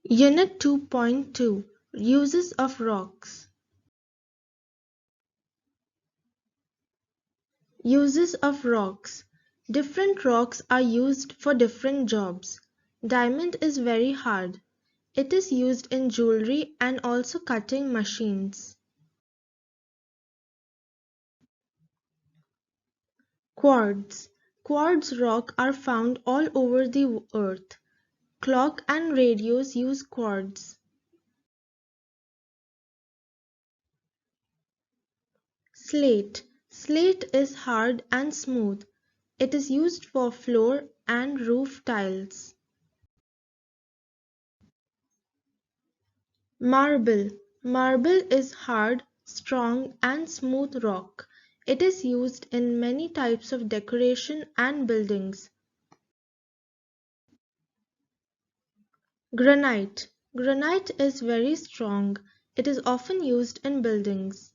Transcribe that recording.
Unit 2.2 Uses of Rocks. Uses of rocks. Different rocks are used for different jobs. Diamond is very hard. It is used in jewelry and also cutting machines. Quartz. Quartz rock are found all over the earth. Clock and radios use quartz. Slate. Slate is hard and smooth. It is used for floor and roof tiles. Marble. Marble is hard, strong and smooth rock. It is used in many types of decoration and buildings. Granite. Granite is very strong. It is often used in buildings.